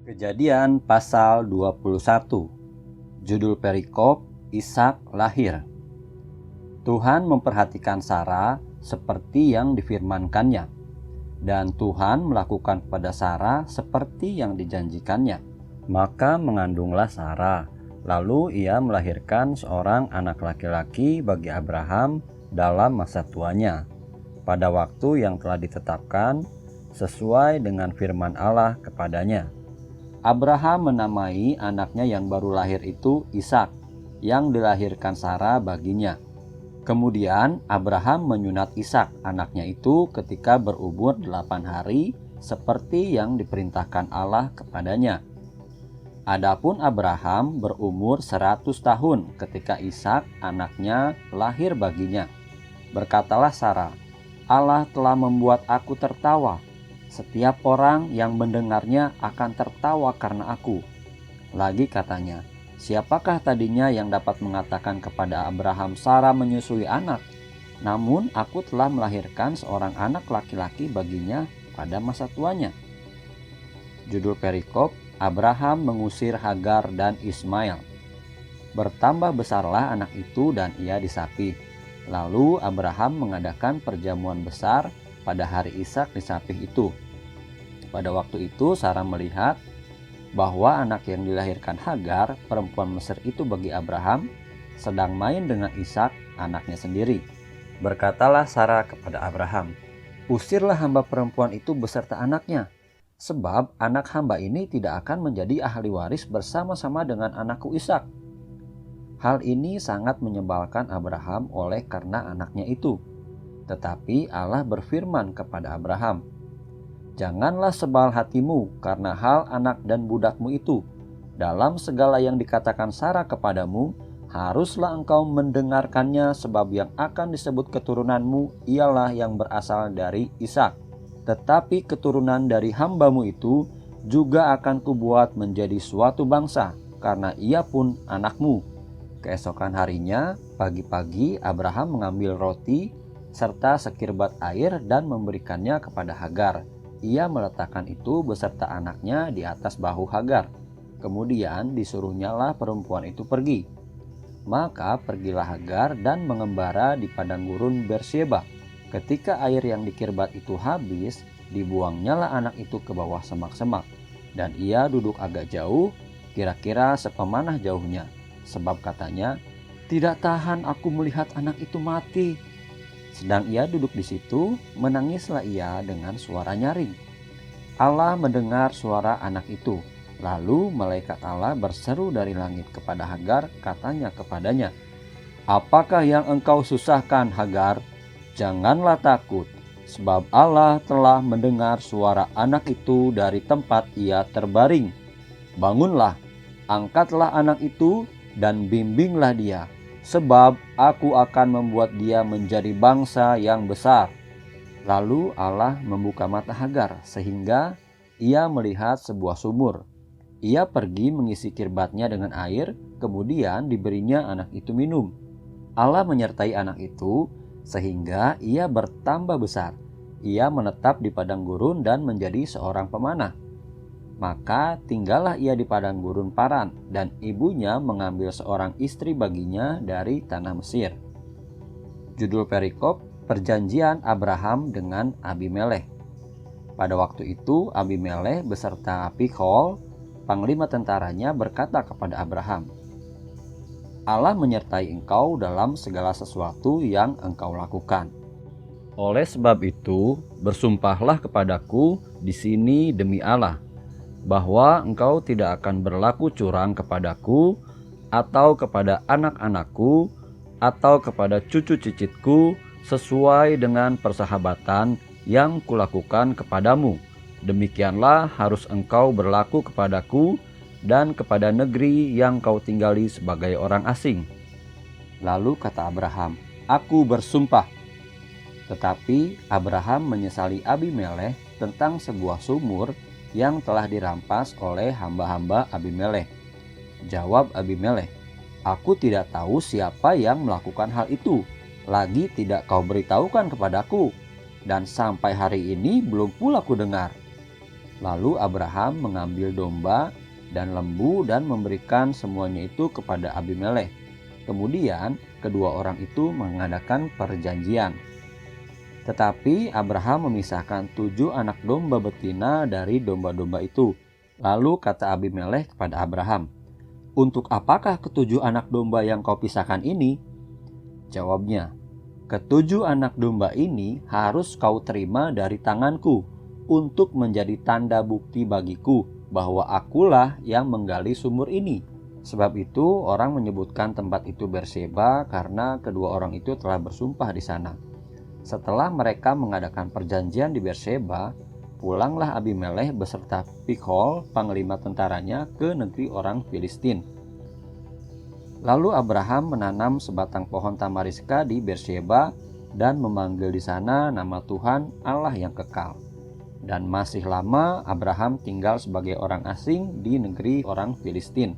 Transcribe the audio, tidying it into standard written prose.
Kejadian pasal 21. Judul perikop, Ishak lahir. Tuhan memperhatikan Sarah seperti yang difirmankannya, dan Tuhan melakukan kepada Sarah seperti yang dijanjikannya. Maka mengandunglah Sarah, lalu ia melahirkan seorang anak laki-laki bagi Abraham dalam masa tuanya, pada waktu yang telah ditetapkan sesuai dengan firman Allah kepadanya. Abraham menamai anaknya yang baru lahir itu Ishak, yang dilahirkan Sarah baginya. Kemudian Abraham menyunat Ishak anaknya itu ketika berumur 8 hari seperti yang diperintahkan Allah kepadanya. Adapun Abraham berumur 100 tahun ketika Ishak anaknya lahir baginya. Berkatalah Sarah, Allah telah membuat aku tertawa. Setiap orang yang mendengarnya akan tertawa karena aku. Lagi katanya, siapakah tadinya yang dapat mengatakan kepada Abraham Sarah menyusui anak? Namun aku telah melahirkan seorang anak laki-laki baginya pada masa tuanya. Judul perikop, Abraham mengusir Hagar dan Ismail. Bertambah besarlah anak itu dan ia disapih. Lalu Abraham mengadakan perjamuan besar pada hari Ishak disapih itu. Pada waktu itu Sarah melihat bahwa anak yang dilahirkan Hagar, perempuan Mesir itu bagi Abraham, sedang main dengan Ishak anaknya sendiri. Berkatalah Sarah kepada Abraham, usirlah hamba perempuan itu beserta anaknya, sebab anak hamba ini tidak akan menjadi ahli waris bersama-sama dengan anakku Ishak. Hal ini sangat menyebalkan Abraham oleh karena anaknya itu. Tetapi Allah berfirman kepada Abraham, janganlah sebal hatimu karena hal anak dan budakmu itu. Dalam segala yang dikatakan Sarah kepadamu, haruslah engkau mendengarkannya, sebab yang akan disebut keturunanmu ialah yang berasal dari Ishak. Tetapi keturunan dari hambamu itu juga akan kubuat menjadi suatu bangsa, karena ia pun anakmu. Keesokan harinya, pagi-pagi Abraham mengambil roti serta sekirbat air dan memberikannya kepada Hagar. Ia meletakkan itu beserta anaknya di atas bahu Hagar. Kemudian disuruhnyalah perempuan itu pergi. Maka pergilah Hagar dan mengembara di padang gurun Beersheba. Ketika air yang dikirbat itu habis, dibuangnyalah anak itu ke bawah semak-semak. Dan ia duduk agak jauh, kira-kira sepemanah jauhnya. Sebab katanya, tidak tahan aku melihat anak itu mati. Sedang ia duduk di situ, menangislah ia dengan suara nyaring. Allah mendengar suara anak itu. Lalu malaikat Allah berseru dari langit kepada Hagar, katanya kepadanya, apakah yang engkau susahkan, Hagar? Janganlah takut, sebab Allah telah mendengar suara anak itu dari tempat ia terbaring. Bangunlah, angkatlah anak itu, dan bimbinglah dia. Sebab aku akan membuat dia menjadi bangsa yang besar. Lalu Allah membuka mata Hagar sehingga ia melihat sebuah sumur. Ia pergi mengisi kirbatnya dengan air, kemudian diberinya anak itu minum. Allah menyertai anak itu sehingga ia bertambah besar. Ia menetap di padang gurun dan menjadi seorang pemanah. Maka tinggallah ia di padang gurun Paran, dan ibunya mengambil seorang istri baginya dari tanah Mesir. Judul perikop, perjanjian Abraham dengan Abimelekh. Pada waktu itu Abimelekh beserta Pikhol, panglima tentaranya, berkata kepada Abraham, Allah menyertai engkau dalam segala sesuatu yang engkau lakukan. Oleh sebab itu, bersumpahlah kepadaku di sini demi Allah, bahwa engkau tidak akan berlaku curang kepadaku, atau kepada anak-anakku, atau kepada cucu cicitku, sesuai dengan persahabatan yang kulakukan kepadamu. Demikianlah harus engkau berlaku kepadaku dan kepada negeri yang kau tinggali sebagai orang asing. Lalu kata Abraham, aku bersumpah. Tetapi Abraham menyesali Abimelekh tentang sebuah sumur yang telah dirampas oleh hamba-hamba Abimelekh. Jawab Abimelekh, aku tidak tahu siapa yang melakukan hal itu, lagi tidak kau beritahukan kepadaku, dan sampai hari ini belum pula ku dengar. Lalu Abraham mengambil domba dan lembu dan memberikan semuanya itu kepada Abimelekh. Kemudian kedua orang itu mengadakan perjanjian. Tetapi Abraham memisahkan 7 anak domba betina dari domba-domba itu. Lalu kata Abimelekh kepada Abraham, "Untuk apakah ketujuh anak domba yang kau pisahkan ini?" Jawabnya, "Ketujuh anak domba ini harus kau terima dari tanganku untuk menjadi tanda bukti bagiku bahwa akulah yang menggali sumur ini." Sebab itu orang menyebutkan tempat itu Berseba karena kedua orang itu telah bersumpah di sana. Setelah mereka mengadakan perjanjian di Berseba, pulanglah Abimelekh beserta Pikhol, panglima tentaranya, ke negeri orang Filistin. Lalu Abraham menanam sebatang pohon tamariska di Berseba dan memanggil di sana nama Tuhan Allah yang kekal. Dan masih lama Abraham tinggal sebagai orang asing di negeri orang Filistin.